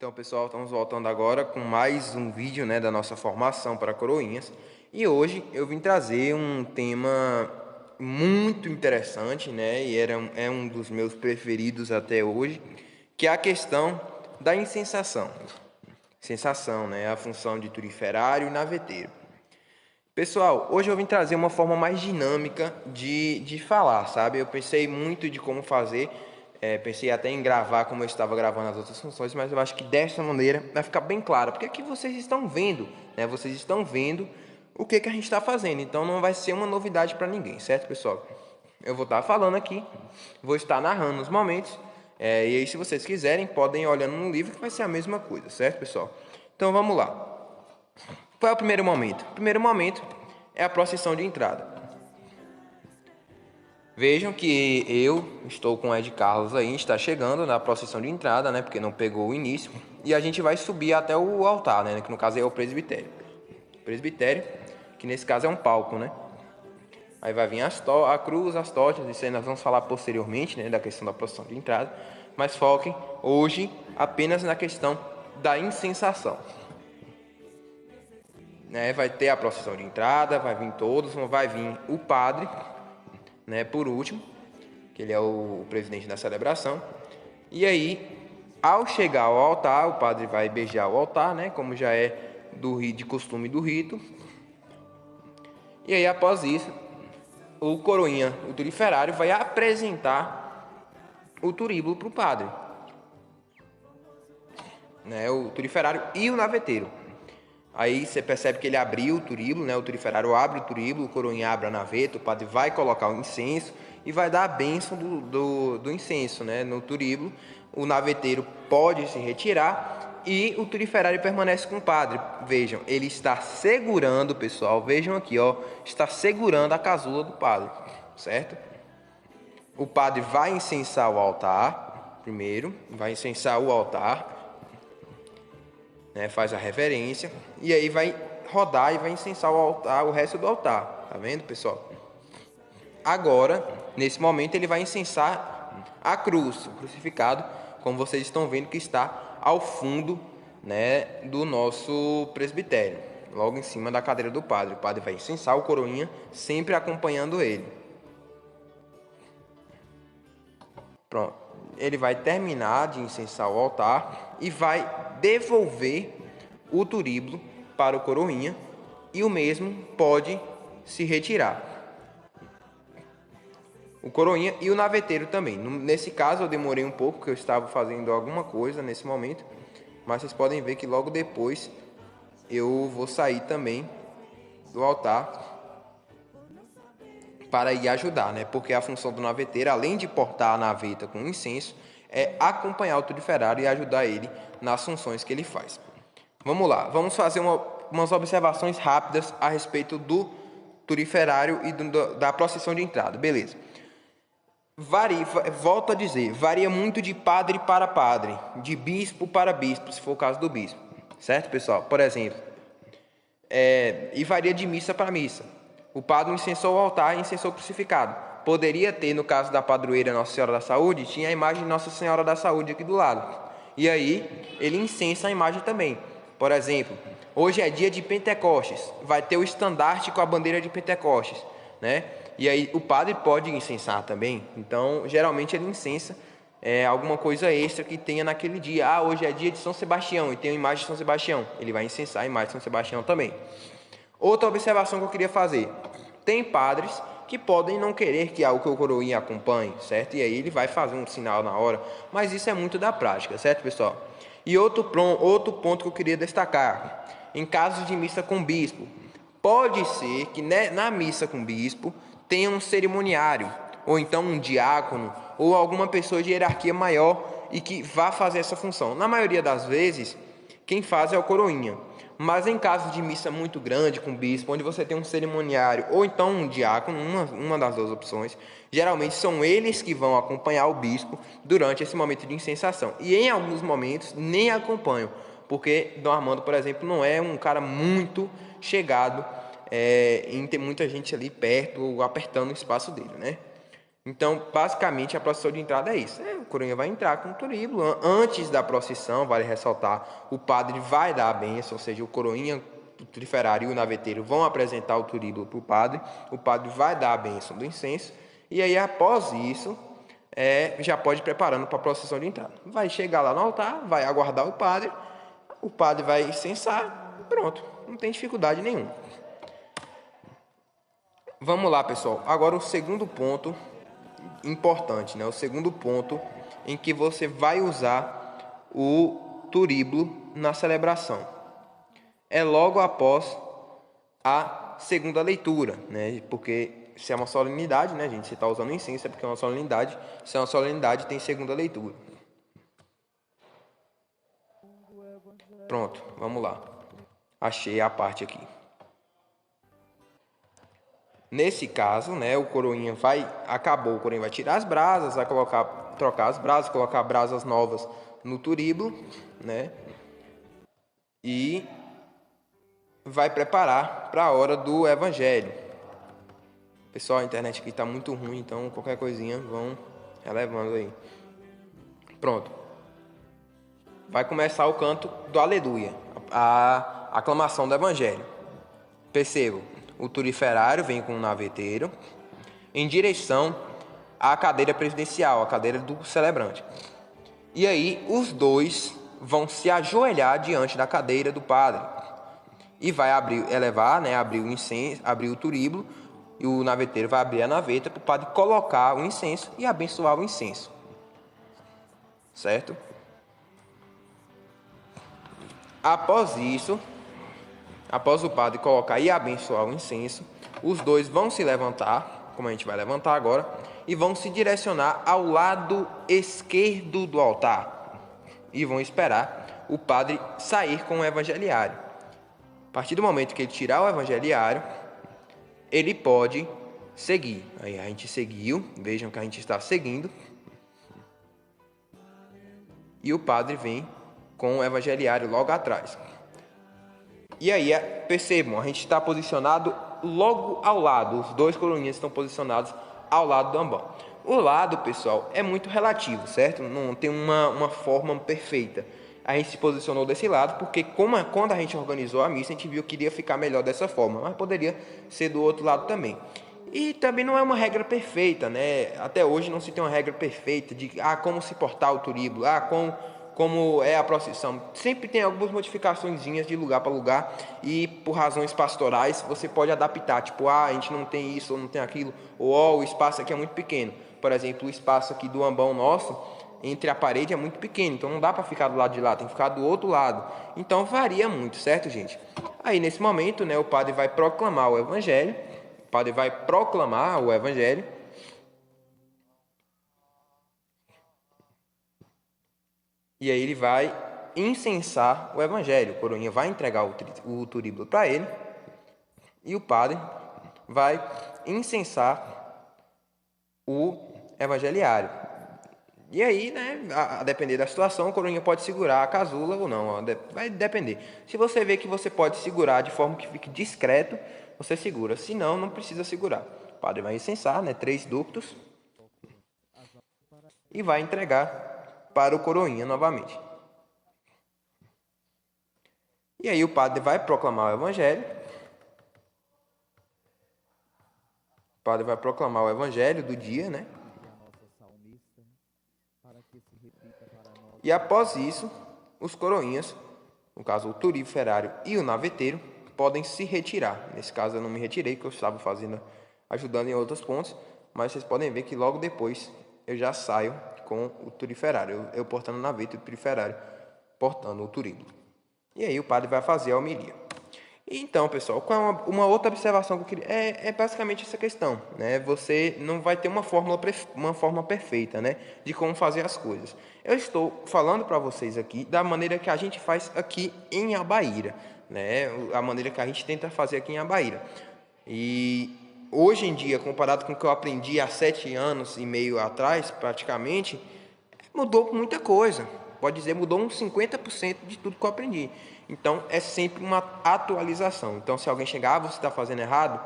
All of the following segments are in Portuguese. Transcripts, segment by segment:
Então, pessoal, estamos voltando agora com mais um vídeo, da nossa formação para coroinhas. E hoje eu vim trazer um tema muito interessante, e é um dos meus preferidos até hoje, que é a questão da insensação. Sensação, a função de turiferário e naveteiro. Pessoal, hoje eu vim trazer uma forma mais dinâmica de falar, sabe? Eu pensei muito de como fazer. Pensei até em gravar como eu estava gravando as outras funções, mas eu acho que dessa maneira vai ficar bem claro, porque aqui vocês estão vendo, vocês estão vendo o que a gente está fazendo, então não vai ser uma novidade para ninguém, certo, pessoal? Eu vou estar falando aqui, vou estar narrando os momentos, e aí se vocês quiserem, podem ir olhando no livro que vai ser a mesma coisa, certo, pessoal? Então vamos lá. Qual é o primeiro momento? O primeiro momento é a procissão de entrada. Vejam que eu estou com o Ed Carlos aí, está chegando na procissão de entrada, porque não pegou o início. E a gente vai subir até o altar, que no caso é o presbitério. Presbitério, que nesse caso é um palco, Aí vai vir a cruz, as tochas, isso aí nós vamos falar posteriormente, da questão da procissão de entrada. Mas foquem hoje apenas na questão da incensação. Vai ter a procissão de entrada, vai vir todos, vai vir o padre, por último, que ele é o presidente da celebração. E aí, ao chegar ao altar, o padre vai beijar o altar, como já é de costume do rito. E aí, após isso, o coroinha, o turiferário, vai apresentar o turíbulo para o padre, o turiferário e o naveteiro. Aí você percebe que ele abriu o turíbulo, o turiferário abre o turíbulo, o coroinha abre a naveta, o padre vai colocar o incenso e vai dar a bênção do incenso, no turíbulo. O naveteiro pode se retirar e o turiferário permanece com o padre. Vejam, ele está segurando, pessoal, vejam aqui, está segurando a casula do padre, certo? O padre vai incensar o altar, primeiro, vai incensar o altar, faz a reverência e aí vai rodar e vai incensar o altar, o resto do altar, tá vendo, pessoal? Agora, nesse momento, ele vai incensar a cruz, o crucificado, como vocês estão vendo que está ao fundo, do nosso presbitério, logo em cima da cadeira do padre. O padre vai incensar o coroinha, sempre acompanhando ele. Pronto. Ele vai terminar de incensar o altar e vai devolver o turíbulo para o coroinha e o mesmo pode se retirar. O coroinha e o naveteiro também. Nesse caso eu demorei um pouco, porque eu estava fazendo alguma coisa nesse momento, mas vocês podem ver que logo depois eu vou sair também do altar para ir ajudar, porque a função do naveteiro, além de portar a naveta com incenso, é acompanhar o turiferário e ajudar ele nas funções que ele faz. Vamos lá, vamos fazer umas observações rápidas a respeito do turiferário e da procissão de entrada, beleza. Volto a dizer, varia muito de padre para padre, de bispo para bispo, se for o caso do bispo, certo, pessoal? Por exemplo, e varia de missa para missa. O padre incensou o altar e incensou o crucificado. Poderia ter, no caso da padroeira Nossa Senhora da Saúde, tinha a imagem de Nossa Senhora da Saúde aqui do lado. E aí, ele incensa a imagem também. Por exemplo, hoje é dia de Pentecostes. Vai ter o estandarte com a bandeira de Pentecostes, E aí, o padre pode incensar também. Então, geralmente ele incensa alguma coisa extra que tenha naquele dia. Hoje é dia de São Sebastião e tem a imagem de São Sebastião. Ele vai incensar a imagem de São Sebastião também. Outra observação que eu queria fazer. Tem padres que podem não querer que o coroinha acompanhe, certo? E aí ele vai fazer um sinal na hora. Mas isso é muito da prática, certo, pessoal? E outro ponto que eu queria destacar. Em casos de missa com bispo, pode ser que na missa com bispo tenha um cerimoniário, ou então um diácono, ou alguma pessoa de hierarquia maior e que vá fazer essa função. Na maioria das vezes, quem faz é o coroinha. Mas em casos de missa muito grande com bispo, onde você tem um cerimoniário ou então um diácono, uma das duas opções, geralmente são eles que vão acompanhar o bispo durante esse momento de incensação. E em alguns momentos nem acompanham, porque Dom Armando, por exemplo, não é um cara muito chegado em ter muita gente ali perto ou apertando o espaço dele, Então, basicamente, a procissão de entrada é isso. O coroinha vai entrar com o turíbulo. Antes da procissão, vale ressaltar, o padre vai dar a bênção, ou seja, o coroinha, o triferário e o naveteiro vão apresentar o turíbulo para o padre vai dar a bênção do incenso, e aí, após isso, já pode ir preparando para a procissão de entrada. Vai chegar lá no altar, vai aguardar o padre vai incensar, e pronto, não tem dificuldade nenhuma. Vamos lá, pessoal. Agora o segundo ponto importante, né? O segundo ponto em que você vai usar o turíbulo na celebração. É logo após a segunda leitura, né? Porque se é uma solenidade, né, gente? Você está usando incenso, é porque é uma solenidade. Se é uma solenidade, tem segunda leitura. Pronto, vamos lá. Achei a parte aqui. Nesse caso, né, o coroinha o coroinha vai tirar as brasas, vai trocar as brasas, colocar brasas novas no turíbulo, né? E vai preparar para a hora do evangelho. Pessoal, a internet aqui está muito ruim, então qualquer coisinha vão relevando aí. Pronto. Vai começar o canto do aleluia, a aclamação do evangelho. Percebam, o turiferário vem com o naveteiro em direção à cadeira presidencial, a cadeira do celebrante. E aí os dois vão se ajoelhar diante da cadeira do padre e vai abrir o incenso, abrir o turíbulo, e o naveteiro vai abrir a naveta para o padre colocar o incenso e abençoar o incenso. Certo? Após isso, após o padre colocar e abençoar o incenso, os dois vão se levantar, como a gente vai levantar agora, e vão se direcionar ao lado esquerdo do altar. E vão esperar o padre sair com o evangeliário. A partir do momento que ele tirar o evangeliário, ele pode seguir. Aí a gente seguiu, vejam que a gente está seguindo. E o padre vem com o evangeliário logo atrás. E aí, percebam, a gente está posicionado logo ao lado. Os dois coroinhas estão posicionados ao lado do ambão. O lado, pessoal, é muito relativo, certo? Não tem uma forma perfeita. A gente se posicionou desse lado porque quando a gente organizou a missa, a gente viu que iria ficar melhor dessa forma. Mas poderia ser do outro lado também. E também não é uma regra perfeita, né? Até hoje não se tem uma regra perfeita de como se portar o turíbulo, como é a procissão. Sempre tem algumas modificaçõezinhas de lugar para lugar e por razões pastorais você pode adaptar, tipo, a gente não tem isso ou não tem aquilo, ou o espaço aqui é muito pequeno. Por exemplo, o espaço aqui do ambão nosso, entre a parede é muito pequeno, então não dá para ficar do lado de lá, tem que ficar do outro lado. Então varia muito, certo, gente? Aí nesse momento, né, o padre vai proclamar o evangelho, e aí ele vai incensar o evangelho. O coroinha vai entregar o turíbulo para ele e o padre vai incensar o evangeliário. E aí, né, a depender da situação, o coroinha pode segurar a casula ou não, vai depender. Se você vê que você pode segurar de forma que fique discreto, você segura. Se não, não precisa segurar. O padre vai incensar, né, 3 ductos e vai entregar para o coroinha novamente. E aí o padre vai proclamar o evangelho. O padre vai proclamar o evangelho do dia, né? E após isso, os coroinhas, no caso o turiferário e o naveteiro, podem se retirar. Nesse caso eu não me retirei, porque eu estava ajudando em outros pontos, mas vocês podem ver que logo depois eu já saio com o turiferário, eu portando o naveta e o turiferário portando o turíbulo. E aí o padre vai fazer a homilia. Então, pessoal, uma outra observação que eu queria é basicamente essa questão, né? Você não vai ter uma forma perfeita, né, de como fazer as coisas. Eu estou falando para vocês aqui da maneira que a gente faz aqui em Abaíra, né? A maneira que a gente tenta fazer aqui em Abaíra. E hoje em dia, comparado com o que eu aprendi há 7 anos e meio atrás, praticamente, mudou muita coisa. Pode dizer, mudou uns 50% de tudo que eu aprendi. Então, é sempre uma atualização. Então, se alguém chegar, você está fazendo errado,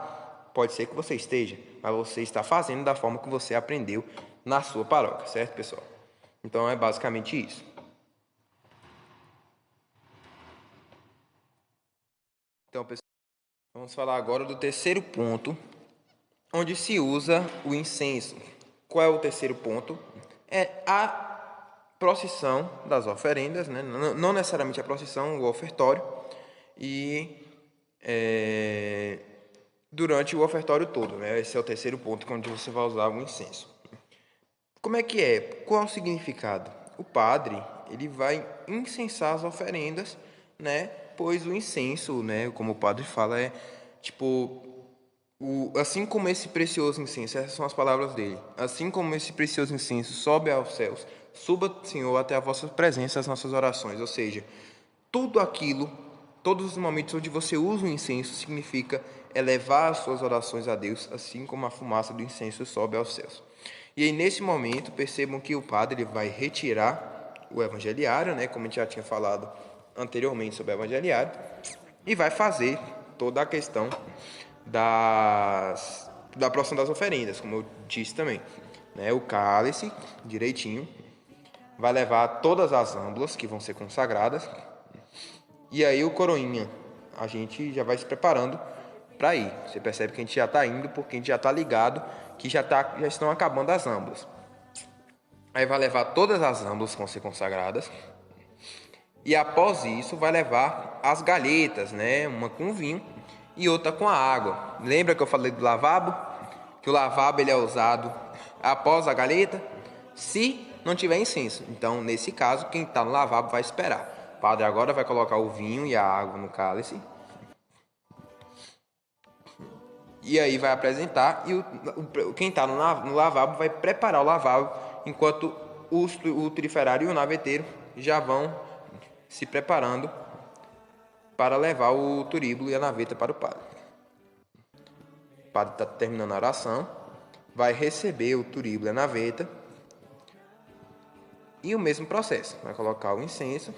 Pode ser que você esteja, mas você está fazendo da forma que você aprendeu na sua paróquia, certo, pessoal? Então é basicamente isso. Então, pessoal, vamos falar agora do terceiro ponto, onde se usa o incenso. Qual é o terceiro ponto? É a procissão das oferendas, né? Não necessariamente a procissão, o ofertório, e durante o ofertório todo, né? Esse é o terceiro ponto, onde você vai usar o incenso. Como é que é? Qual é o significado? O padre, ele vai incensar as oferendas, né? Pois o incenso, né, como o padre fala, é tipo assim como esse precioso incenso, essas são as palavras dele. Assim como esse precioso incenso sobe aos céus, suba, Senhor, até a vossa presença, as nossas orações. Ou seja, tudo aquilo, todos os momentos onde você usa o incenso, significa elevar as suas orações a Deus, assim como a fumaça do incenso sobe aos céus. E aí, nesse momento, percebam que o padre ele vai retirar o evangeliário, né, como a gente já tinha falado anteriormente sobre o evangeliário, e vai fazer toda a questão da procissão das oferendas, como eu disse também. Né, o cálice, direitinho, vai levar todas as âmbulas que vão ser consagradas, e aí o coroinha, a gente já vai se preparando para ir. Você percebe que a gente já está indo porque a gente já está ligado que já estão acabando as âmbulas. Aí vai levar todas as âmbulas que vão ser consagradas. E após isso vai levar as galhetas, né? Uma com vinho e outra com a água. Lembra que eu falei do lavabo? Que o lavabo ele é usado após a galheta, se não tiver incenso. Então, nesse caso, quem está no lavabo vai esperar. O padre agora vai colocar o vinho e a água no cálice. E aí vai apresentar e quem está no lavabo vai preparar o lavabo, enquanto o triferário e o naveteiro já vão se preparando para levar o turíbulo e a naveta para o padre. O padre está terminando a oração, vai receber o turíbulo e a naveta e o mesmo processo. Vai colocar o incenso,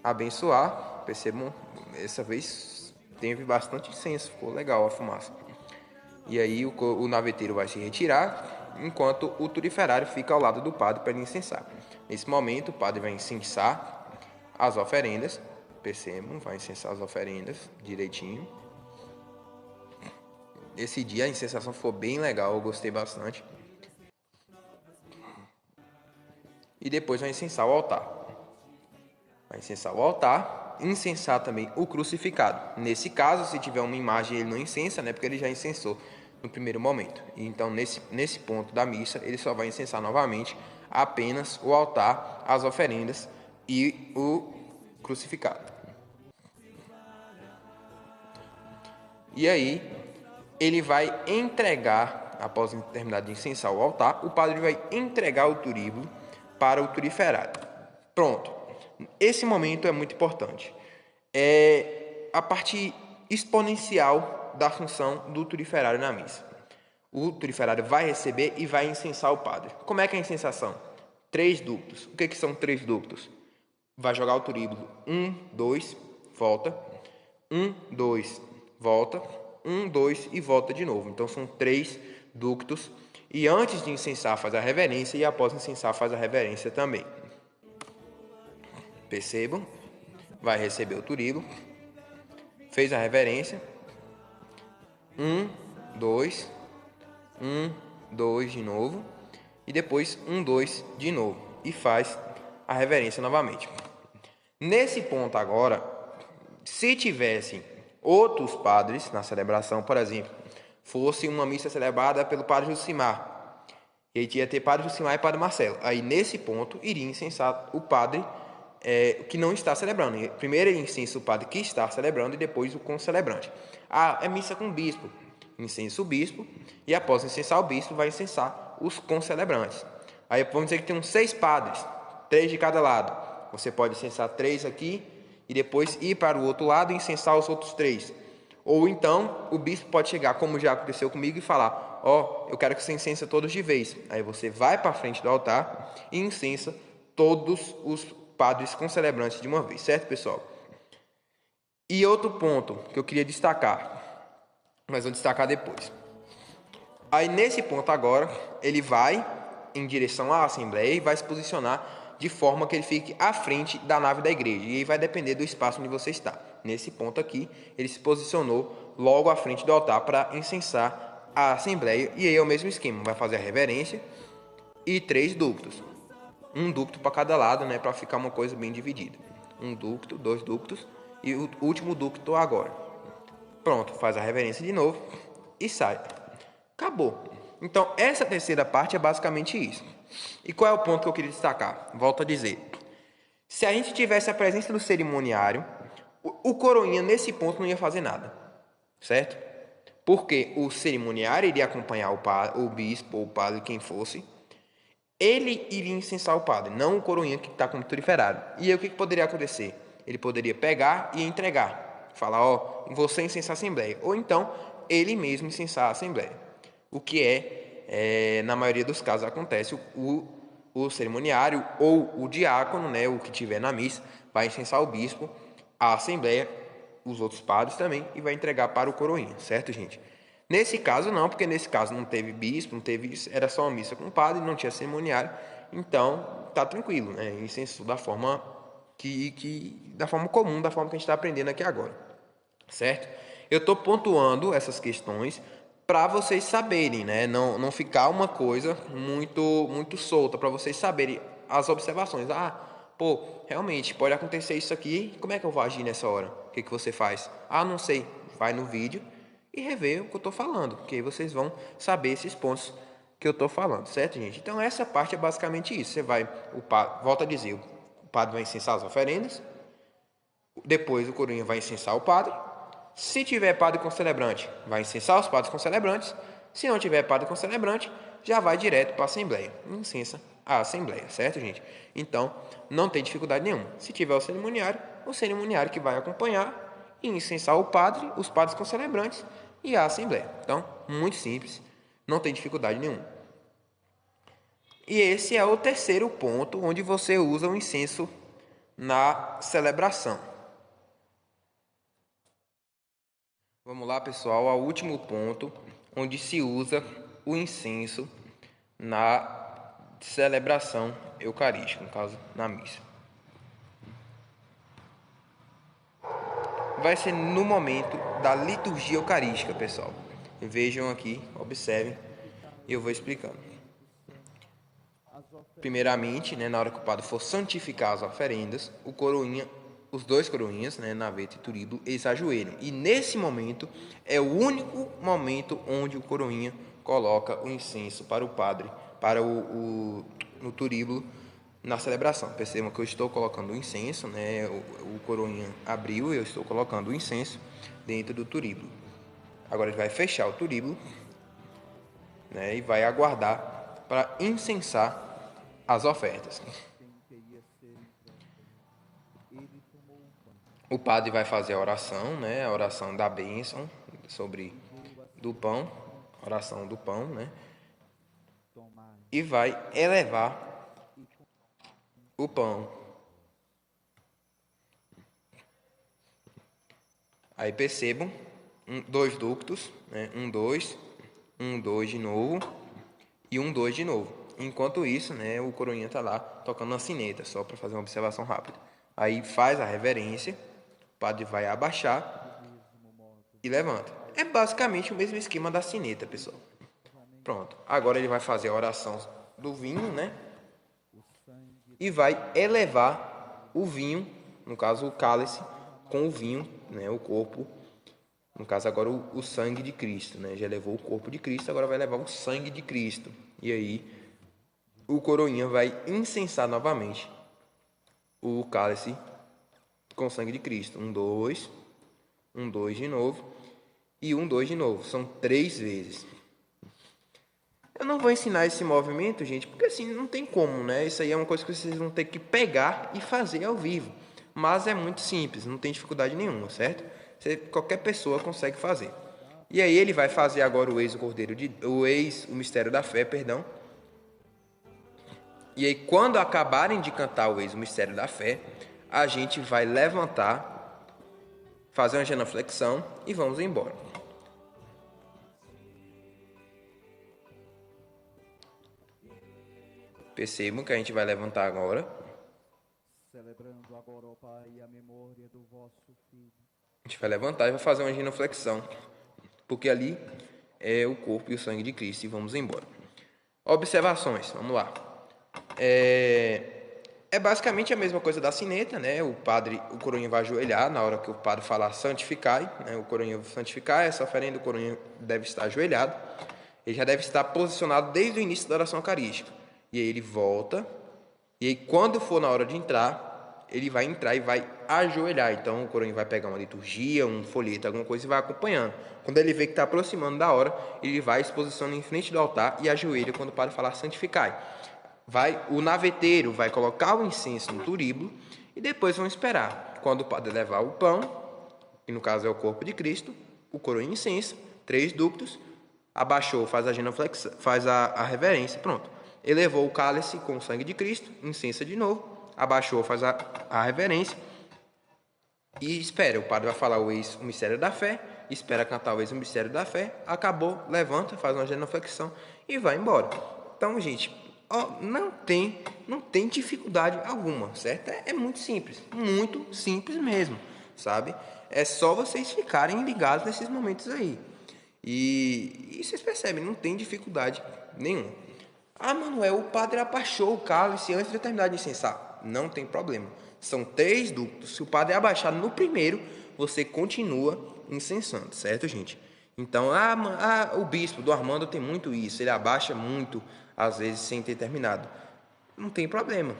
abençoar. Percebam, dessa vez teve bastante incenso, ficou legal a fumaça. E aí o naveteiro vai se retirar, enquanto o turiferário fica ao lado do padre para ele incensar. Nesse momento, o padre vai incensar as oferendas. Percebam, vai incensar as oferendas direitinho. Esse dia a incensação ficou bem legal, eu gostei bastante. E depois vai incensar o altar. Vai incensar o altar, incensar também o crucificado. Nesse caso, se tiver uma imagem, ele não incensa, né? Porque ele já incensou no primeiro momento. Então, nesse ponto da missa, ele só vai incensar novamente apenas o altar, as oferendas e o crucificado. E aí, ele vai entregar, após terminar de incensar o altar, o padre vai entregar o turíbulo para o turiferário. Pronto. Esse momento é muito importante. É a parte exponencial da função do turiferário na missa. O turiferário vai receber e vai incensar o padre. Como é que é a incensação? 3 ductos. O que são 3 ductos? Vai jogar o turíbulo. 1, 2, volta. 1, 2, volta. 1, 2 e volta de novo. Então são 3 ductos. E antes de incensar faz a reverência e após incensar faz a reverência também. Percebam, vai receber o turíbulo, fez a reverência, 1, 2, 1, 2 de novo, e depois 1, 2 de novo, e faz a reverência novamente. Nesse ponto agora, se tivessem outros padres na celebração, por exemplo, fosse uma missa celebrada pelo padre Jucimar, e aí ia ter padre Jucimar e padre Marcelo, aí nesse ponto iria incensar o padre que não está celebrando. Primeiro ele incensa o padre que está celebrando e depois o concelebrante. É missa com o bispo. Incensa o bispo e após incensar o bispo vai incensar os concelebrantes. Aí vamos dizer que tem uns 6 padres, 3 de cada lado. Você pode incensar 3 aqui e depois ir para o outro lado e incensar os outros 3. Ou então o bispo pode chegar, como já aconteceu comigo, e falar: eu quero que você incensa todos de vez. Aí você vai para a frente do altar e incensa todos os padres concelebrantes de uma vez, certo, pessoal? E outro ponto que eu queria destacar: mas vou destacar depois. Aí nesse ponto agora, ele vai em direção à Assembleia e vai se posicionar de forma que ele fique à frente da nave da igreja. E aí vai depender do espaço onde você está. Nesse ponto aqui, ele se posicionou logo à frente do altar para incensar a Assembleia. E aí é o mesmo esquema, vai fazer a reverência e 3 ductos. Um ducto para cada lado, né, para ficar uma coisa bem dividida. Um ducto, 2 ductos e o último ducto agora. Pronto, faz a reverência de novo e sai. Acabou. Então, essa terceira parte é basicamente isso. E qual é o ponto que eu queria destacar? Volto a dizer. Se a gente tivesse a presença do cerimoniário, o coroinha nesse ponto não ia fazer nada. Certo? Porque o cerimoniário iria acompanhar o bispo ou o padre, quem fosse. Ele iria incensar o padre, não o coroinha que está como triferário. E aí o que poderia acontecer? Ele poderia pegar e entregar. Falar, ó, você incensar a Assembleia. Ou então, ele mesmo incensar a Assembleia. O que na maioria dos casos acontece, o cerimoniário ou o diácono, né, o que tiver na missa, vai incensar o bispo, a Assembleia, os outros padres também, e vai entregar para o coroinha, certo, gente? Nesse caso não, porque nesse caso não teve bispo, não teve isso, era só uma missa com o padre, não tinha cerimoniário, então tá tranquilo, né? Incensou da forma da forma comum, da forma que a gente está aprendendo aqui agora, certo? Eu estou pontuando essas questões para vocês saberem, né? Não ficar uma coisa muito solta, para vocês saberem as observações. Ah, pô, realmente pode acontecer isso aqui, como é que eu vou agir nessa hora? O que você faz? Ah, não sei. Vai no vídeo e rever o que eu estou falando, porque aí vocês vão saber esses pontos que eu estou falando, certo, gente? Então essa parte é basicamente isso. Você vai, volta a dizer, o padre vai incensar as oferendas, depois o coroinha vai incensar o padre. Se tiver padre com celebrante, vai incensar os padres com celebrantes. Se não tiver padre com celebrante, já vai direto para a Assembleia. Incensa a Assembleia, certo, gente? Então, não tem dificuldade nenhuma. Se tiver o cerimoniário que vai acompanhar e incensar o padre, os padres com celebrantes e a Assembleia. Então, muito simples, não tem dificuldade nenhuma. E esse é o terceiro ponto onde você usa o incenso na celebração. Vamos lá, pessoal, ao último ponto, onde se usa o incenso na celebração eucarística, no caso, na missa. Vai ser no momento da liturgia eucarística, pessoal. Vejam aqui, observem, e eu vou explicando. Primeiramente, né, na hora que o padre for santificar as oferendas, os 2 coroinhas, né, Naveta e Turíbulo, eles ajoelham. E nesse momento é o único momento onde o coroinha coloca o incenso para o padre, para no Turíbulo, na celebração. Percebam que eu estou colocando o incenso, né, o coroinha abriu e eu estou colocando o incenso dentro do Turíbulo. Agora ele vai fechar o Turíbulo, né, e vai aguardar para incensar as ofertas. O padre vai fazer a oração, né? A oração da bênção do pão, oração do pão, né? E vai elevar o pão. Aí percebam, 2 ductos, né? 1, 2, 1, 2 de novo e 1, 2 de novo. Enquanto isso, né, o coroinha está lá tocando uma sineta, só para fazer uma observação rápida. Aí faz a reverência, o padre vai abaixar e levanta. É basicamente o mesmo esquema da sineta, pessoal. Pronto. Agora ele vai fazer a oração do vinho, né? E vai elevar o vinho, no caso o cálice, com o vinho, né? O corpo, no caso agora o sangue de Cristo, né? Já levou o corpo de Cristo, agora vai levar o sangue de Cristo. E aí o coroinha vai incensar novamente o cálice com o sangue de Cristo. 1, 2, 1, 2 de novo e 1, 2 de novo. São 3 vezes. Eu não vou ensinar esse movimento, gente, porque assim não tem como, né? Isso aí é uma coisa que vocês vão ter que pegar e fazer ao vivo. Mas é muito simples, não tem dificuldade nenhuma, certo? Qualquer pessoa consegue fazer. E aí ele vai fazer agora o mistério da fé, perdão. E aí, quando acabarem de cantar o mistério da fé, a gente vai levantar, fazer uma genuflexão e vamos embora. Percebam que a gente vai levantar agora. Celebrando agora, ó Pai, a memória do vosso Filho. A gente vai levantar e vai fazer uma genuflexão, porque ali é o corpo e o sangue de Cristo, e vamos embora. Observações, vamos lá. É basicamente a mesma coisa da sineta, né? O coroinha vai ajoelhar na hora que o padre falar santificai, né? O coroinha vai santificar, essa oferenda, o coroinha deve estar ajoelhado. Ele já deve estar posicionado desde o início da oração eucarística. E aí ele volta, e aí quando for na hora de entrar, ele vai entrar e vai ajoelhar. Então o coroinha vai pegar uma liturgia, um folheto, alguma coisa e vai acompanhando. Quando ele vê que está aproximando da hora, ele vai se posicionando em frente do altar e ajoelha quando o padre falar santificai. O naveteiro vai colocar o incenso no turíbulo e depois vão esperar. Quando o padre levar o pão, que no caso é o corpo de Cristo, o coroinha incenso, 3 ductos, abaixou, faz a genuflexão, faz a reverência, pronto. Elevou o cálice com o sangue de Cristo, incensa de novo, abaixou, faz a reverência e espera. O padre vai falar o mistério da fé, espera cantar o mistério da fé, acabou, levanta, faz uma genuflexão e vai embora. Então, gente, não tem dificuldade alguma, certo? É muito simples mesmo, sabe? É só vocês ficarem ligados nesses momentos aí. E vocês percebem, não tem dificuldade nenhuma. Manuel, o padre abaixou o cálice antes de terminar de incensar. Não tem problema. São 3 ductos. Se o padre abaixar no primeiro, você continua incensando, certo, gente? Então, o bispo do Armando tem muito isso. Ele abaixa muito, às vezes, sem ter terminado. Não tem problema.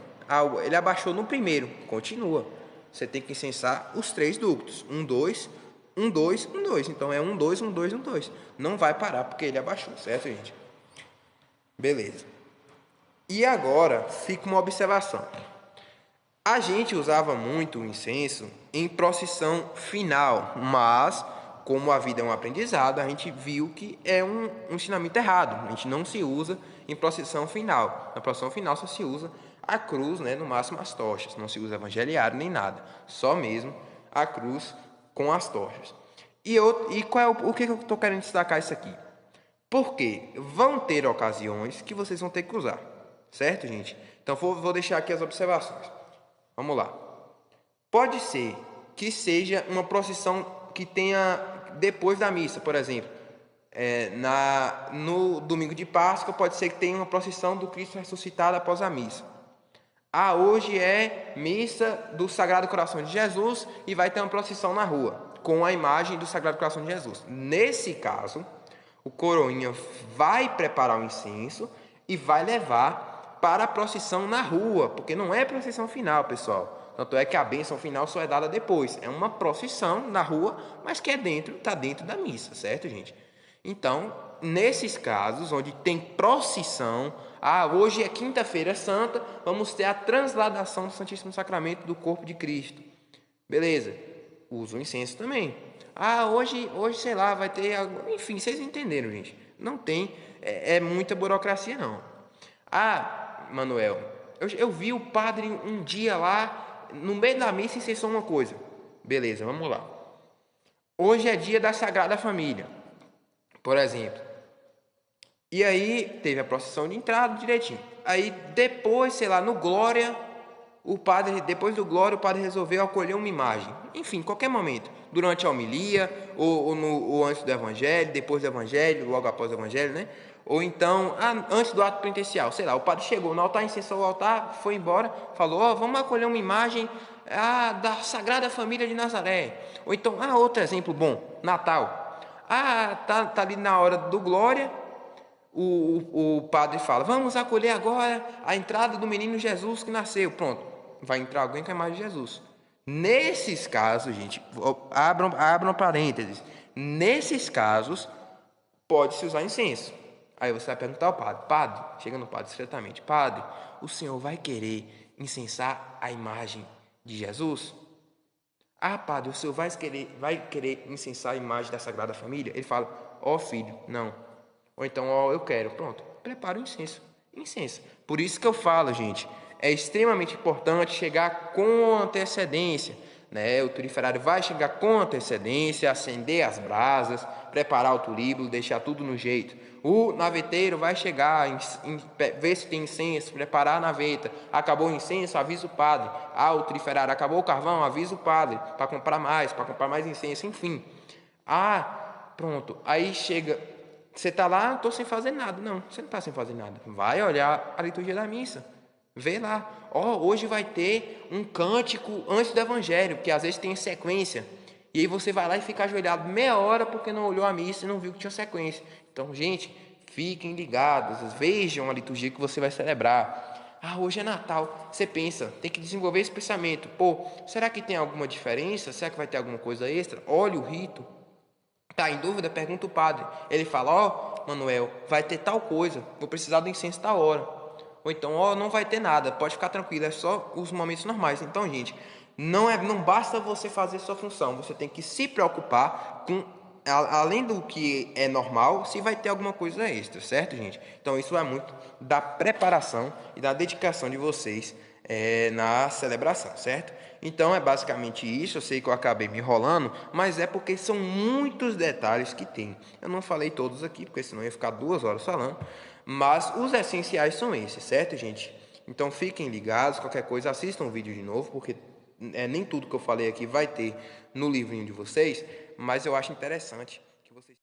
Ele abaixou no primeiro, continua. Você tem que incensar os 3 ductos. 1, 2, 1, 2, 1, 2. Então, é 1, 2, 1, 2, 1, 2. Não vai parar porque ele abaixou, certo, gente? Beleza. E agora, fica uma observação. A gente usava muito o incenso em procissão final, mas, como a vida é um aprendizado, a gente viu que é um ensinamento errado. A gente não se usa em procissão final. Na procissão final só se usa a cruz, né, no máximo as tochas. Não se usa evangeliário nem nada. Só mesmo a cruz com as tochas. E qual é o que eu estou querendo destacar isso aqui? Porque vão ter ocasiões que vocês vão ter que usar. Certo, gente? Então, vou deixar aqui as observações. Vamos lá. Pode ser que seja uma procissão que tenha depois da missa, por exemplo. No domingo de Páscoa, pode ser que tenha uma procissão do Cristo ressuscitado após a missa. Hoje é missa do Sagrado Coração de Jesus e vai ter uma procissão na rua com a imagem do Sagrado Coração de Jesus. Nesse caso, o coroinha vai preparar o incenso e vai levar para a procissão na rua, porque não é procissão final, pessoal. Tanto é que a bênção final só é dada depois. É uma procissão na rua, mas que está dentro da missa, certo, gente? Então, nesses casos onde tem procissão, hoje é quinta-feira santa, vamos ter a transladação do Santíssimo Sacramento do corpo de Cristo. Beleza, usa o incenso também. Hoje, sei lá, vai ter... Enfim, vocês entenderam, gente. Não tem... muita burocracia, não. Manuel, eu vi o padre um dia lá, no meio da missa, incensou uma coisa. Beleza, vamos lá. Hoje é dia da Sagrada Família, por exemplo. E aí, teve a procissão de entrada direitinho. Aí, depois, sei lá, no Glória, depois do Glória, o padre resolveu acolher uma imagem. Enfim, qualquer momento. Durante a homilia, ou antes do Evangelho, depois do Evangelho, logo após o Evangelho, né? Ou então, antes do ato penitencial, sei lá, o padre chegou no altar, incensou o altar, foi embora, falou, vamos acolher uma imagem da Sagrada Família de Nazaré. Ou então, outro exemplo bom, Natal. Tá ali na hora do Glória, o padre fala, vamos acolher agora a entrada do menino Jesus que nasceu. Pronto, vai entrar alguém com a imagem de Jesus. Nesses casos, gente, abram parênteses, nesses casos, pode-se usar incenso. Aí você vai perguntar ao padre, chega no padre discretamente, padre, o senhor vai querer incensar a imagem de Jesus? Padre, o senhor vai querer incensar a imagem da Sagrada Família? Ele fala, filho, não. Ou então, eu quero. Pronto, prepara o incenso. Incensa. Por isso que eu falo, gente, é extremamente importante chegar com antecedência. né? O turiferário vai chegar com antecedência, acender as brasas, preparar o turíbulo, deixar tudo no jeito. O naveteiro vai chegar, ver se tem incenso, preparar a naveta. Acabou o incenso, avisa o padre. O turiferário acabou o carvão, avisa o padre para comprar mais incenso, enfim. Pronto. Aí chega, você tá lá, tô sem fazer nada. Não, você não tá sem fazer nada. Vai olhar a liturgia da missa. Vê lá. Hoje vai ter um cântico antes do evangelho, que às vezes tem sequência. E aí você vai lá e fica ajoelhado meia hora porque não olhou a missa e não viu que tinha sequência. Então, gente, fiquem ligados, vejam a liturgia que você vai celebrar. Hoje é Natal. Você pensa, tem que desenvolver esse pensamento. Pô, será que tem alguma diferença? Será que vai ter alguma coisa extra? Olha o rito. Tá em dúvida? Pergunta o padre. Ele fala, Manuel, vai ter tal coisa. Vou precisar do incenso tal hora. Ou então, não vai ter nada. Pode ficar tranquilo, é só os momentos normais. Então, gente, não basta você fazer sua função. Você tem que se preocupar com, além do que é normal, se vai ter alguma coisa extra, certo, gente? Então, isso é muito da preparação e da dedicação de vocês na celebração, certo? Então é basicamente isso. Eu sei que eu acabei me enrolando, mas é porque são muitos detalhes que tem. Eu não falei todos aqui, porque senão ia ficar 2 horas falando, mas os essenciais são esses, certo, gente? Então fiquem ligados, qualquer coisa assistam o vídeo de novo, porque nem tudo que eu falei aqui vai ter no livrinho de vocês, mas eu acho interessante que vocês